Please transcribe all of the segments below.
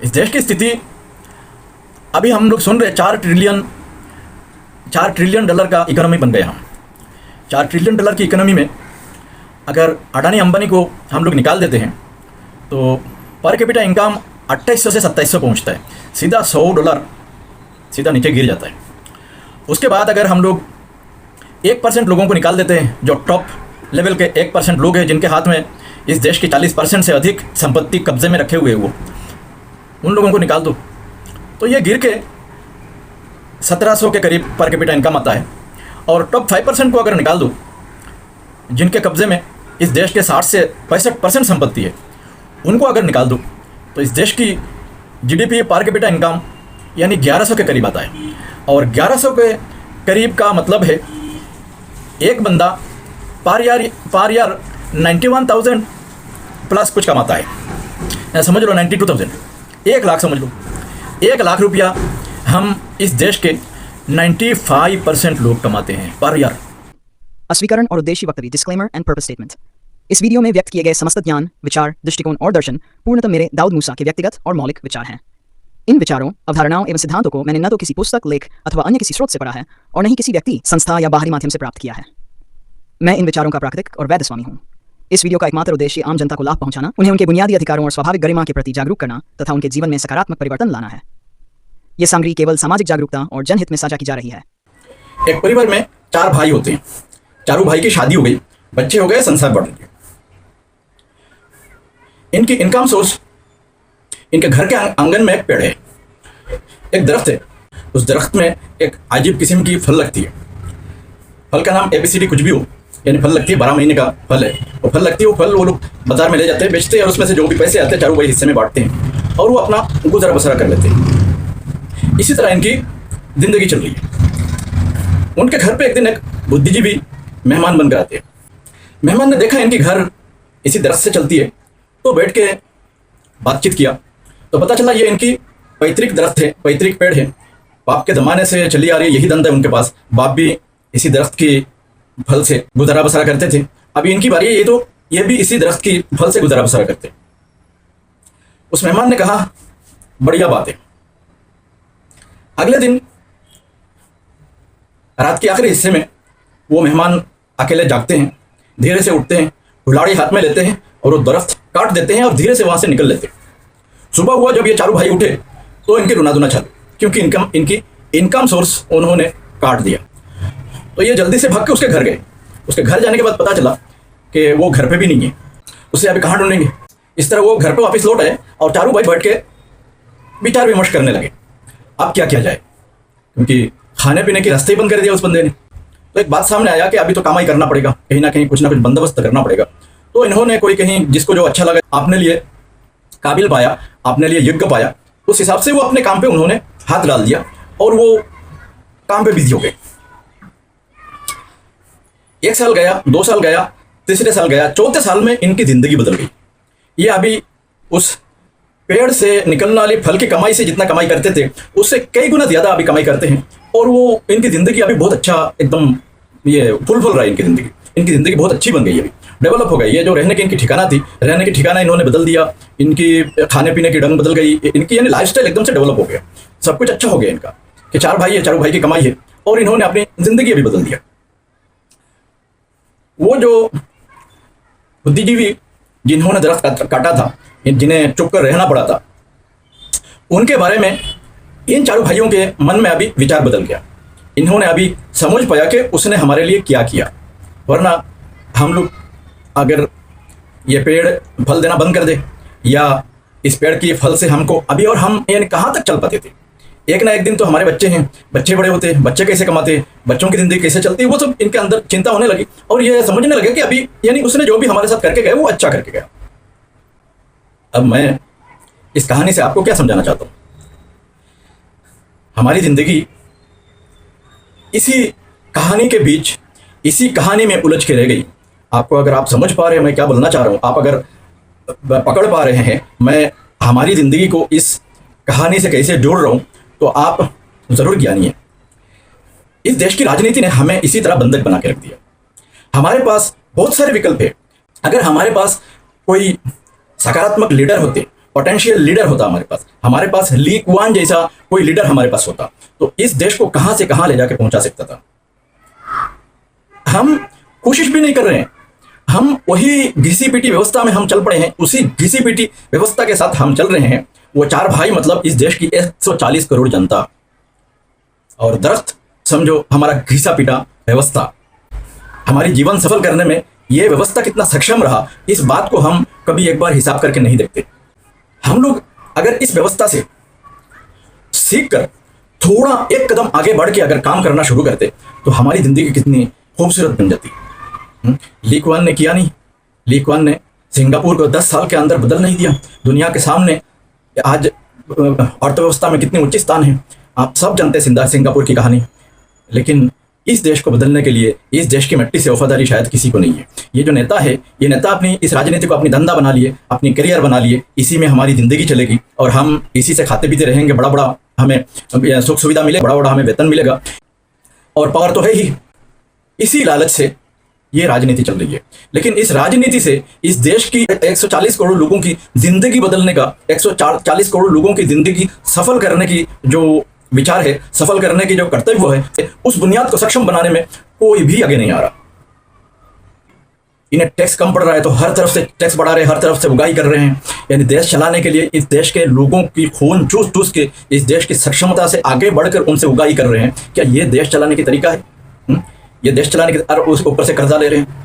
इस देश की स्थिति अभी हम लोग सुन रहे 4 ट्रिलियन डॉलर का इकोनॉमी बन गए हम। 4 ट्रिलियन डॉलर की इकोनॉमी में अगर अडानी अंबानी को हम लोग निकाल देते हैं तो पर कैपिटा इनकम 2800 से 2700 पहुंचता है। सीधा $100 सीधा नीचे गिर जाता है। उसके बाद अगर हम लोग 1% लोगों को निकाल देते हैं, जो टॉप लेवल के 1% लोग हैं जिनके हाथ में इस देश की 40% से अधिक संपत्ति कब्जे में रखे हुए हैं, वो उन लोगों को निकाल दो तो ये गिर के 1700 के करीब पर कैपिटा इनकम आता है। और टॉप 5% को अगर निकाल दो, जिनके कब्जे में इस देश के 60 से 65% संपत्ति है, उनको अगर निकाल दो तो इस देश की जीडीपी पर कैपिटा इनकम यानी 1100 के करीब आता है। और 1100 के करीब का मतलब है एक बंदा पर ईयर 91,000 प्लस कुछ कमाता है। समझ लो 92,000, 1 लाख समझ लो। 1 लाख रुपया हम इस देश के 95% लोग कमाते हैं पर ईयर। अस्वीकरण और उद्देश्य वक्तव्य डिस्क्लेमर एंड पर्पस स्टेटमेंट। इस वीडियो में व्यक्त किए गए समस्त ज्ञान, विचार, दृष्टिकोण और दर्शन पूर्णतः मेरे दाऊद मूसा के व्यक्तिगत और मौलिक विचार हैं। इन विचारों, अवधारणाओं एवं सिद्धांतों को मैंने न तो किसी पुस्तक, लेख अथवा अन्य किसी स्रोत से पढ़ा है और न ही किसी व्यक्ति, संस्था या बाहरी माध्यम से प्राप्त किया है। मैं इन विचारों का प्राकृतिक और वैध स्वामी हूँ। इस वीडियो का एकमात्र उद्देश्य आम जनता को लाभ पहुंचाना, उन्हें उनके बुनियादी अधिकारों और स्वाभाविक गरिमा के प्रति जागरूक करना तथा उनके जीवन में सकारात्मक परिवर्तन लाना है। यह सामग्री केवल सामाजिक जागरूकता और जनहित में साझा की जा रही है। एक परिवार में 4 भाई होते हैं। चारों भाई की शादी हो गई, बच्चे हो गए, संसार बढ़ गए। इनकी इनकम सोर्स, इनके घर के आंगन में एक पेड़ है, एक दरख्त है। उस दरख्त में एक अजीब किस्म की फल लगती है। फल का नाम ABCD कुछ भी हो, यानी फल लगती है, 12 महीने का फल है। वो फल लगती है, वो फल वो लोग बाजार में ले जाते हैं, बेचते हैं और उसमें से जो भी पैसे आते हैं चारों भाई हिस्से में बांटते हैं और वो अपना गुजरा बसरा कर लेते हैं। इसी तरह इनकी जिंदगी चल रही है। उनके घर पे एक दिन एक बुद्धिजीवी मेहमान बनकर आते हैं। मेहमान ने देखा इनकी घर इसी दरख्त से चलती है, तो बैठ के बातचीत किया तो पता चला ये इनकी पैतृक दरख्त है, पैतृक पेड़ है। बाप के ज़माने से चली आ रही है, यही धंधा है उनके पास। बाप भी इसी दरख्त की फल से गुजारा बसरा करते थे। अभी इनकी बारी है, ये भी इसी दरख्त की फल से गुजारा बसरा करते। उस मेहमान ने कहा, बढ़िया बात है। अगले दिन रात के आखिरी हिस्से में वो मेहमान अकेले जागते हैं, धीरे से उठते हैं, कुल्हाड़ी हाथ में लेते हैं और वो दरख्त काट देते हैं और धीरे से वहां से निकल लेते हैं। सुबह हुआ जब ये चारों भाई उठे तो इनके रुना दुना चालू, क्योंकि इनकी इनकम सोर्स उन्होंने काट दिया। तो ये जल्दी से भाग के उसके घर गए। उसके घर जाने के बाद पता चला कि वो घर पे भी नहीं है। उसे अभी कहाँ ढूंढेंगे। इस तरह वो घर पे वापस लौट आए और चारों भाई बैठ के विचार विमर्श करने लगे, अब क्या किया जाए, क्योंकि खाने पीने की रास्ते ही बंद कर दिया उस बंदे ने। तो एक बात सामने आया कि अभी तो कमाई करना पड़ेगा, कहीं ना कहीं कुछ ना कुछ बंदोबस्त करना पड़ेगा। तो इन्होंने कोई कहीं जिसको जो अच्छा लगा, अपने लिए काबिल पाया, अपने लिए योग्य पाया, उस हिसाब से वो अपने काम पे उन्होंने हाथ डाल दिया और वो काम पे बिजी हो गए। 1 साल गया, 2 साल गया, तीसरे साल गया, चौथे साल में इनकी जिंदगी बदल गई। ये अभी उस पेड़ से निकलने वाली फल की कमाई से जितना कमाई करते थे उससे कई गुना ज्यादा अभी कमाई करते हैं। और वो इनकी जिंदगी अभी बहुत अच्छा, एकदम ये फुल रहा है। इनकी जिंदगी बहुत अच्छी बन गई, अभी डेवलप हो गई। ये जो रहने की इनकी ठिकाना थी, रहने की ठिकाना इन्होंने बदल दिया, इनकी खाने पीने की ढंग बदल गई, इनकी यानी लाइफस्टाइल एकदम से डेवलप हो गया, सब कुछ अच्छा हो गया इनका। कि 4 भाई है, चारों भाई की कमाई है और इन्होंने अपनी जिंदगी अभी बदल दिया। वो जो बुद्धिजीवी जिन्होंने दरख्त काटा था, जिन्हें चुप कर रहना पड़ा था, उनके बारे में इन चारों भाइयों के मन में अभी विचार बदल गया। इन्होंने अभी समझ पाया कि उसने हमारे लिए क्या किया। वरना हम लोग अगर ये पेड़ फल देना बंद कर दे या इस पेड़ की फल से हमको अभी, और हम यानी कहाँ तक चल पाते थे। एक ना एक दिन तो हमारे बच्चे हैं, बच्चे बड़े होते हैं, बच्चे कैसे कमाते हैं, बच्चों की जिंदगी कैसे चलती है, वो सब इनके अंदर चिंता होने लगी और ये समझने लगे कि अभी यानी उसने जो भी हमारे साथ करके गया वो अच्छा करके गया। अब मैं इस कहानी से आपको क्या समझाना चाहता हूँ, हमारी जिंदगी इसी कहानी के बीच, इसी कहानी में उलझ के रह गई। आपको अगर आप समझ पा रहे हैं मैं क्या बोलना चाह रहा हूँ, आप अगर पकड़ पा रहे हैं मैं हमारी जिंदगी को इस कहानी से कैसे जोड़ रहा हूँ, तो आप जरूर ज्ञानी हैं। इस देश की राजनीति ने हमें इसी तरह बंधक बना के रख दिया। हमारे पास बहुत सारे विकल्प है। अगर हमारे पास कोई सकारात्मक लीडर होते, पोटेंशियल लीडर होता हमारे पास ली कुआन जैसा कोई लीडर हमारे पास होता, तो इस देश को कहां से कहां ले जाके पहुंचा सकता था। हम कोशिश भी नहीं कर रहे हैं, हम वही घिसी पिटी व्यवस्था में हम चल पड़े हैं, उसी घिसी पिटी व्यवस्था के साथ हम चल रहे हैं। वो चार भाई मतलब इस देश की 140 करोड़ जनता, और दरख्त समझो हमारा घिसा पिटा व्यवस्था। हमारी जीवन सफल करने में यह व्यवस्था कितना सक्षम रहा, इस बात को हम कभी एक बार हिसाब करके नहीं देखते। हम लोग अगर इस व्यवस्था से सीख कर थोड़ा एक कदम आगे बढ़ के अगर काम करना शुरू करते तो हमारी जिंदगी कितनी खूबसूरत बन जाती। ली कुआन ने किया नहीं, ली कुआन ने सिंगापुर को 10 साल के अंदर बदल नहीं दिया। दुनिया के सामने आज अर्थव्यवस्था में कितनी ऊंची स्थान है, आप सब जानते हैं सिंगापुर की कहानी। लेकिन इस देश को बदलने के लिए इस देश की मिट्टी से वफादारी शायद किसी को नहीं है। ये जो नेता है, ये नेता अपनी इस राजनीति को अपनी धंधा बना लिए, अपनी करियर बना लिए, इसी में हमारी जिंदगी चलेगी और हम इसी से खाते पीते रहेंगे। बड़ा बड़ा हमें सुख सुविधा मिलेगा, बड़ा बड़ा हमें वेतन मिलेगा और पावर तो है ही। इसी लालच से ये राजनीति चल रही है। लेकिन इस राजनीति से इस देश की 140 करोड़ लोगों की जिंदगी बदलने का, 140 करोड़ लोगों की जिंदगी सफल करने की जो विचार है, सफल करने की जो कर्तव्य है, उस बुनियाद को सक्षम बनाने में कोई भी आगे नहीं आ रहा। इन्हें टैक्स कम पड़ रहा है तो हर तरफ से टैक्स बढ़ा रहे हैं, हर तरफ से उगाही कर रहे हैं। यानी देश चलाने के लिए इस देश के लोगों की खून चूस चूस के इस देश की सक्षमता से आगे बढ़कर उनसे उगाही कर रहे हैं। क्या ये देश चलाने की तरीका है? ये देश चलाने के और उस ऊपर से कर्जा ले रहे हैं।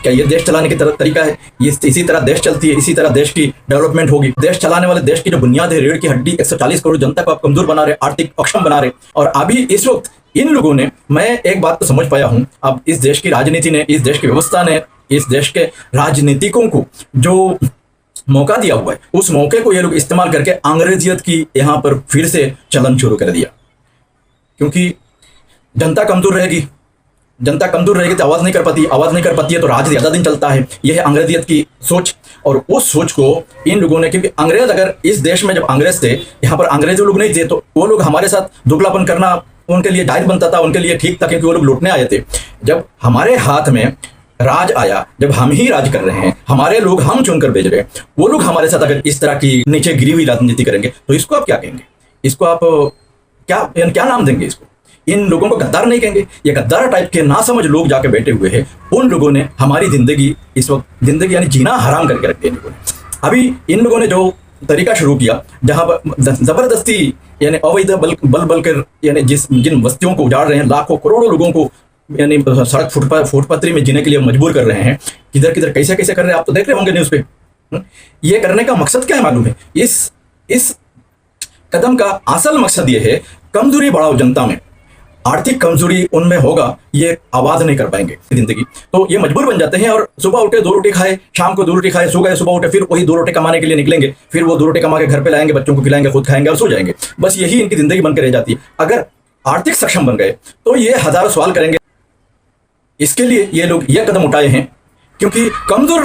क्या ये देश चलाने की तरीका है? ये इसी तरह देश चलती है, इसी तरह देश की डेवलपमेंट होगी। देश चलाने वाले देश की जो बुनियाद है, रीढ़ की हड्डी, 140 करोड़ जनता को आप कमजोर बना रहे, आर्थिक अक्षम बना रहे। और अभी इस वक्त इन लोगों ने, मैं एक बात तो समझ पाया हूं, अब इस देश की राजनीति ने, इस देश की व्यवस्था ने, इस देश के राजनीतिकों को जो मौका दिया हुआ है, उस मौके को ये लोग इस्तेमाल करके अंग्रेजियत की यहाँ पर फिर से चलन शुरू कर दिया। क्योंकि जनता कमजोर रहेगी, जनता कमजोर रहेगी तो आवाज नहीं कर पाती है तो राज ज्यादा दिन चलता है। यह है अंग्रेजियत की सोच। और उस सोच को इन लोगों ने, क्योंकि अंग्रेज अगर इस देश में जब अंग्रेज थे, यहाँ पर अंग्रेज लोग नहीं थे, तो वो लोग हमारे साथ दुगलापन करना उनके लिए जायज बनता था, उनके लिए ठीक था, क्योंकि वो लोग लूटने आए थे। जब हमारे हाथ में राज आया, जब हम ही राज कर रहे हैं, हमारे लोग हम चुनकर भेज रहे हैं, वो लोग हमारे साथ अगर इस तरह की नीचे गिरी हुई राजनीति करेंगे तो इसको आप क्या कहेंगे? इसको आप क्या नाम देंगे? इसको इन लोगों को गद्दार नहीं कहेंगे। ये गद्दार टाइप के नासमझ लोग जाके बैठे हुए हैं। उन लोगों ने हमारी जिंदगी, इस वक्त जिंदगी यानी जीना हराम करके रख दिया इन लोगों ने। अभी इन लोगों ने जो तरीका शुरू किया, जहां पर जबरदस्ती यानी अवैध बल बल कर, यानी जिन बस्तियों को उजाड़ रहे हैं, लाखों करोड़ों लोगों को यानी सड़क फुटपत्री में जीने के लिए मजबूर कर रहे हैं, किधर किधर कैसे कैसे कर रहे हैं, आप तो देख रहे होंगे न्यूज पे। ये करने का मकसद क्या है मालूम है? इस कदम का असल मकसद ये है, कमजोरी बढ़ाओ जनता में, आर्थिक कमजोरी उनमें होगा, ये आवाज नहीं कर पाएंगे जिंदगी, तो ये मजबूर बन जाते हैं। और सुबह उठे 2 रोटी खाए, शाम को 2 रोटी खाए, सो गए, सुबह उठे फिर वही 2 रोटी कमाने के लिए निकलेंगे, फिर वो 2 रोटी कमा के घर पे लाएंगे, बच्चों को खिलाएंगे, खुद खाएंगे और सो जाएंगे। बस यही इनकी जिंदगी बनकर रह जाती है। अगर आर्थिक सक्षम बन गए तो ये हजारों सवाल करेंगे। इसके लिए ये लोग ये कदम उठाए हैं, क्योंकि कमजोर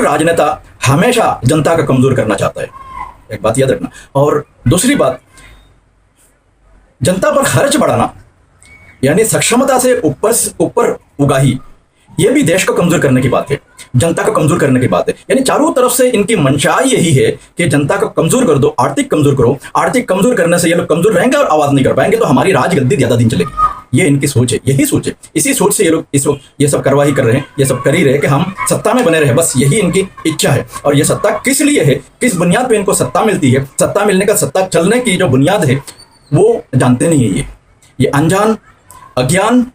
राजनेता हमेशा जनता का कमजोर करना चाहता है, एक बात याद रखना। और दूसरी बात, जनता पर खर्च बढ़ाना यानी सक्षमता से ऊपर उगाही, यह भी देश को कमजोर करने की बात है, जनता को कमजोर करने की बात है। यानी चारों तरफ से इनकी मंशा यही है कि जनता को कमजोर कर दो, आर्थिक कमजोर करो। आर्थिक कमजोर करने से ये लोग कमजोर रहेंगे और आवाज नहीं कर पाएंगे, तो हमारी राजगद्दी ज्यादा दिन चलेगी। ये इनकी सोच है, यही सोच है। इसी सोच से ये लोग इस वक्त ये सब कार्रवाई कर रहे हैं, ये सब कर ही रहे कि हम सत्ता में बने रहे, बस यही इनकी इच्छा है। और ये सत्ता किस लिए है, किस बुनियाद पर इनको सत्ता मिलती है, सत्ता मिलने का, सत्ता चलने की जो बुनियाद है वो जानते नहीं है। ये अनजान, अज्ञान,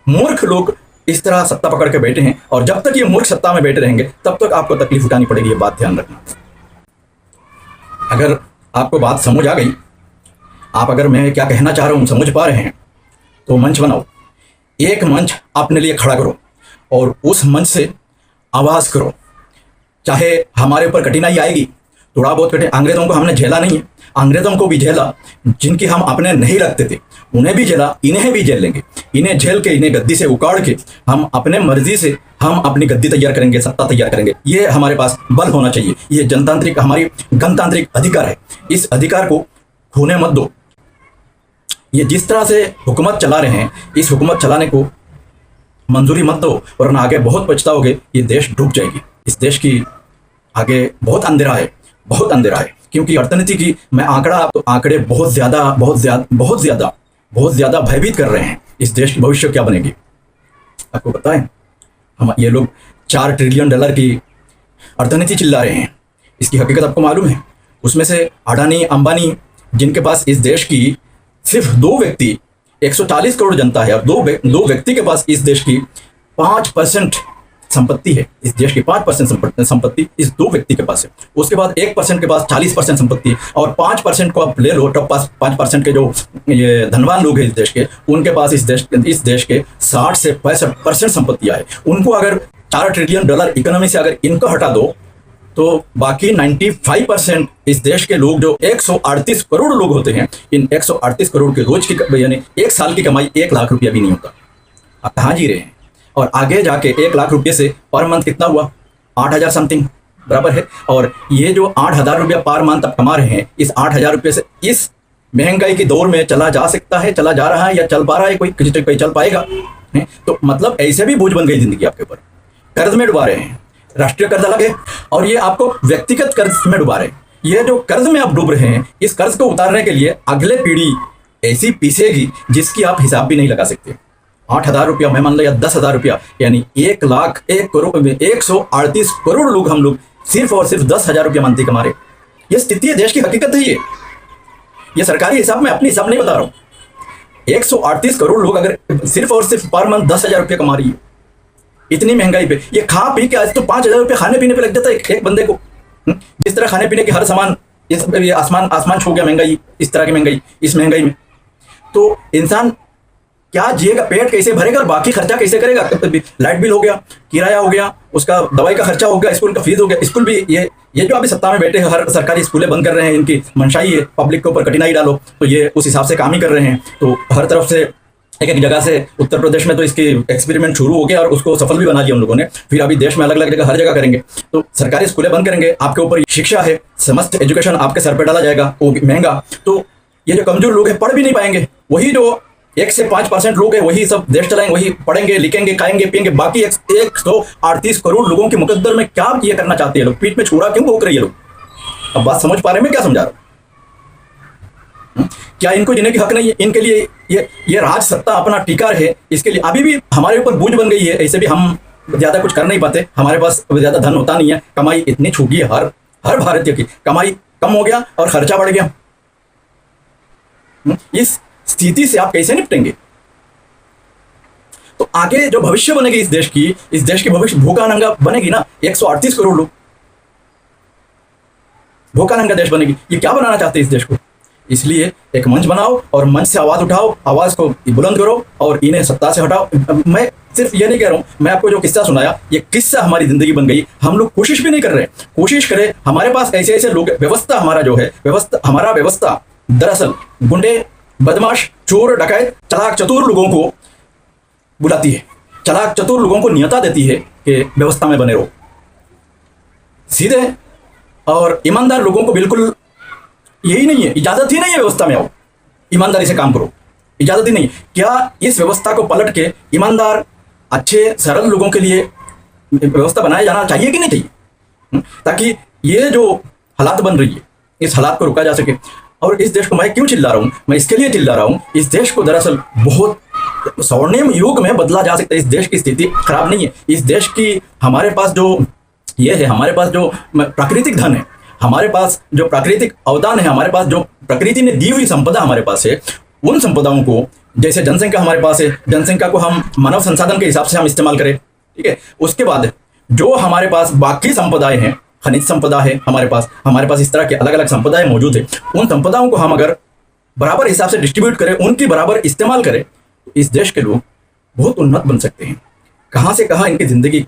मूर्ख लोग इस तरह सत्ता पकड़ के बैठे हैं, और जब तक ये मूर्ख सत्ता में बैठे रहेंगे तब तक आपको तकलीफ उठानी पड़ेगी, ये बात ध्यान रखना। अगर आपको बात समझ आ गई, आप अगर मैं क्या कहना चाह रहा हूं समझ पा रहे हैं, तो मंच बनाओ, एक मंच अपने लिए खड़ा करो और उस मंच से आवाज करो। चाहे हमारे ऊपर कठिनाई आएगी, थोड़ा बहुत कठिन, अंग्रेजों को हमने झेला नहीं है, अंग्रेजों को भी झेला, जिनकी हम अपने नहीं लगते थे उन्हें भी झेला, इन्हें भी झेल लेंगे। इन्हें झेल के, इन्हें गद्दी से उखाड़ के हम अपने मर्जी से हम अपनी गद्दी तैयार करेंगे, सत्ता तैयार करेंगे। ये हमारे पास बल होना चाहिए, ये जनतांत्रिक, हमारी गणतांत्रिक अधिकार है, इस अधिकार को खोने मत दो। ये जिस तरह से हुकूमत चला रहे हैं, इस हुकूमत चलाने को मंजूरी मत दो, वरना आगे बहुत पछताओगे, ये देश डूब जाएगी। इस देश की आगे बहुत अंधेरा है, बहुत अंधेरा है, क्योंकि अर्थनीति की मैं आंकड़े बहुत ज़्यादा भयभीत कर रहे हैं। इस देश की भविष्य क्या बनेगी आपको पता है? हम ये लोग $4 ट्रिलियन की अर्थनीति चिल्ला रहे हैं, इसकी हकीकत आपको मालूम है? उसमें से अडानी अंबानी, जिनके पास इस देश की सिर्फ 2 व्यक्ति, 140 करोड़ जनता है, और दो व्यक्ति के पास इस देश की 5% संपत्ति है। इस देश की 5% संपत्ति इस 2 व्यक्ति के पास है। उसके बाद 1% के पास 40% संपत्ति है, और 5% को आप ले लो, टॉप 5% के जो ये धनवान लोग हैं इस देश के, उनके पास इस देश के 60 से 65% संपत्तियां है। उनको अगर $4 ट्रिलियन इकोनॉमी से अगर इनको हटा दो, तो बाकी 95% इस देश के लोग, जो 138 करोड़ लोग होते हैं, इन 138 करोड़ के रोज की यानी एक साल की कमाई 1 लाख रुपया भी नहीं होता। आप कहाँ जी रहे हैं? और आगे जाके 1 लाख रुपये से पर मंथ कितना हुआ? 8,000 समथिंग बराबर है। और ये जो 8,000 रुपया पर मंथ आप कमा रहे हैं, इस 8,000 रुपये से इस महंगाई के दौर में चला जा सकता है, चला जा रहा है, या चल पा रहा है? कोई चल पाएगा? तो मतलब ऐसे भी बोझ बन गई जिंदगी आपके ऊपर। कर्ज में डुबा रहे हैं, राष्ट्रीय कर्ज अलग है, और ये आपको व्यक्तिगत कर्ज में डुबा रहे हैं। ये जो कर्ज में आप डूब रहे हैं, इस कर्ज को उतारने के लिए अगले पीढ़ी ऐसी पीसेगी जिसकी आप हिसाब भी नहीं लगा सकते। 8,000 रुपया, मैं मान लो, या 10,000 रुपया, यानी 1 लाख 1 करोड़ 138 करोड़ लोग, हम लोग सिर्फ और सिर्फ 10,000 रुपया मंथली कमा रहे। ये स्थिति है, देश की हकीकत है। ये सरकारी हिसाब में, अपने हिसाब नहीं बता रहा हूँ। 138 करोड़ लोग अगर सिर्फ और सिर्फ पर मंथ 10,000 रुपया कमा रही है, इतनी महंगाई पे, ये खा पी के आज तो 5,000 रुपये खाने पीने पे लग जाता है एक बंदे को। जिस तरह खाने पीने के हर सामान, ये आसमान छू गया महंगाई, इस तरह की महंगाई, इस महंगाई में तो इंसान क्या जिएगा? पेट कैसे भरेगा? और बाकी खर्चा कैसे करेगा? लाइट बिल हो गया, किराया हो गया, उसका दवाई का खर्चा हो गया, स्कूल का फीस हो गया। स्कूल भी ये जो अभी सत्ता में बैठे हैं, हर सरकारी स्कूलें बंद कर रहे हैं, इनकी मंशाई है पब्लिक के ऊपर कठिनाई डालो, तो ये उस हिसाब से काम ही कर रहे हैं। तो हर तरफ से एक जगह से, उत्तर प्रदेश में तो इसके एक्सपेरिमेंट शुरू हो गया और उसको सफल भी बना लिया उन लोगों ने। फिर अभी देश में अलग अलग जगह, हर जगह करेंगे। तो सरकारी स्कूलें बंद करेंगे, आपके ऊपर शिक्षा है, समस्त एजुकेशन आपके सर पे डाला जाएगा, वो भी महंगा। तो ये जो कमजोर लोग हैं, पढ़ भी नहीं पाएंगे। वही जो 1 से 5% लोग हैं, वही सब देश चलाएंगे, वही पढ़ेंगे, लिखेंगे, खाएंगे, पिएंगे। बाकी 138 करोड़ लोगों के मुकद्दर में क्या ये करना चाहते हैं लोग? पीठ में छुरा क्यों भोंक रही है लोग? अब बात समझ पा रहे हैं मैं क्या समझा रहा हूँ? क्या इनको जीने की हक नहीं है? इनके लिए ये राज सत्ता अपना टीका है, इसके लिए अभी भी हमारे ऊपर बोझ बन गई है। ऐसे भी हम ज्यादा कुछ कर नहीं पाते, हमारे पास ज्यादा धन होता नहीं है, कमाई इतनी छूटी है, हर भारतीय की कमाई कम हो गया और खर्चा बढ़ गया। इस स्थिति से आप कैसे निपटेंगे? तो आगे जो भविष्य बनेगी इस देश की भविष्य भूखा नंगा बनेगी ना। 138 करोड़ लोग, भूखा नंगा देश बनेगी। ये क्या बनाना चाहते हैं इस देश को? इसलिए एक मंच बनाओ और मंच से आवाज उठाओ, आवाज को बुलंद करो और इन्हें सत्ता से हटाओ। मैं सिर्फ ये नहीं कह रहा हूं, मैं आपको जो किस्सा सुनाया, ये किस्सा हमारी जिंदगी बन गई। हम लोग कोशिश भी नहीं कर रहे। कोशिश करें, हमारे पास ऐसे ऐसे लोग, व्यवस्था हमारा जो है, हमारा व्यवस्था दरअसल गुंडे, बदमाश, चोर, डकैत, चालाक चतुर लोगों को बुलाती है, चालाक चतुर लोगों को नियता देती है कि व्यवस्था में बने रहो। सीधे और ईमानदार लोगों को बिल्कुल यही नहीं है, इजाजत ही नहीं है व्यवस्था में आओ, ईमानदारी से काम करो, इजाजत ही नहीं। क्या इस व्यवस्था को पलट के ईमानदार, अच्छे, सरल लोगों के लिए व्यवस्था बनाया जाना चाहिए कि नहीं चाहिए? ताकि ये जो हालात बन रही है, इस हालात को रोका जा सके। और इस देश को मैं क्यों चिल्ला रहा हूँ? मैं इसके लिए चिल्ला रहा हूँ, इस देश को दरअसल बहुत स्वर्णिम युग में बदला जा सकता है। इस देश की स्थिति खराब नहीं है। इस देश की, हमारे पास जो ये है, हमारे पास जो प्राकृतिक धन है, हमारे पास जो प्राकृतिक अवदान है, हमारे पास जो प्रकृति ने दी हुई संपदा हमारे पास है, उन संपदाओं को, जैसे जनसंख्या हमारे पास है, जनसंख्या को हम मानव संसाधन के हिसाब से हम इस्तेमाल करें, ठीक है। उसके बाद जो हमारे पास बाकी संपदाएं हैं, खनिज संपदा है हमारे पास इस तरह के अलग अलग संपदाएं मौजूद है, उन संपदाओं को हम अगर बराबर हिसाब से डिस्ट्रीब्यूट करें, उनकी बराबर इस्तेमाल करें, तो इस देश के लोग बहुत उन्नत बन सकते हैं। कहाँ से कहाँ इनकी जिंदगी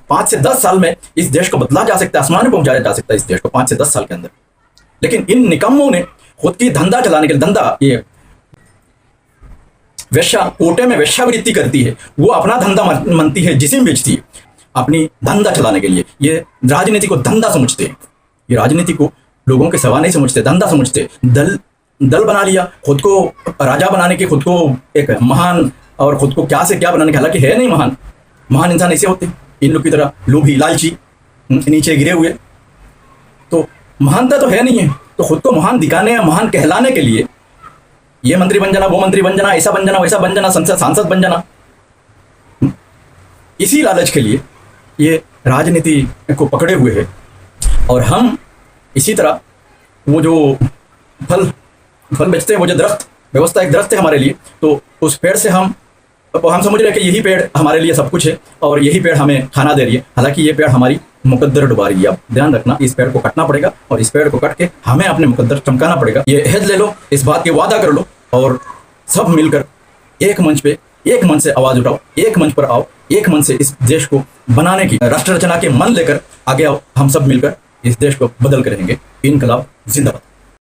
5 से 10 साल में इस देश को बदला जा सकता है, आसमान में पहुंचाया जा सकता है इस देश को 5 से 10 साल के अंदर। लेकिन इन निकम्मों ने खुद की धंधा चलाने के लिए, ये वेश्या, कोटे में वेश्यावृत्ति करती है, वो अपना धंधा मनती है, जिस्म बेचती है अपनी धंधा चलाने के लिए। ये राजनीति को धंधा समझते हैं, ये राजनीति को लोगों के सवा नहीं समझते, धंधा समझते। दल बना लिया, खुद को राजा बनाने के, खुद को एक महान, और खुद को क्या से क्या बनाने के, हालांकि है नहीं महान इंसान ऐसे होते इन लोग की तरह, लोभी, लालची, नीचे गिरे हुए। तो महानता तो है नहीं है, तो खुद को महान दिखाने या महान कहलाने के लिए ये मंत्री बन जाना, वो मंत्री बन जाना, ऐसा बन जाना, वैसा बन जाना, सांसद बन जाना, इसी लालच के लिए ये राजनीति को पकड़े हुए है। और हम इसी तरह वो जो फल बेचते हैं, वो जो दरख्त व्यवस्था एक दरख्त है हमारे लिए, तो उस पेड़ से हम समझ रहे हैं कि यही पेड़ हमारे लिए सब कुछ है और यही पेड़ हमें खाना दे रही है। हालांकि ये पेड़ हमारी मुकद्दर डुबा रही है। अब ध्यान रखना, इस पेड़ को काटना पड़ेगा और इस पेड़ को काट के हमें अपने मुकद्दर चमकाना पड़ेगा। ये अहद ले लो, इस बात के वादा कर लो और सब मिलकर एक मंच पे, एक मन से आवाज उठाओ, एक मंच पर आओ, एक मन से इस देश को बनाने की राष्ट्र रचना के मन लेकर आगे आओ। हम सब मिलकर इस देश को बदल कर रहेंगे। इनकलाब जिंदाबाद।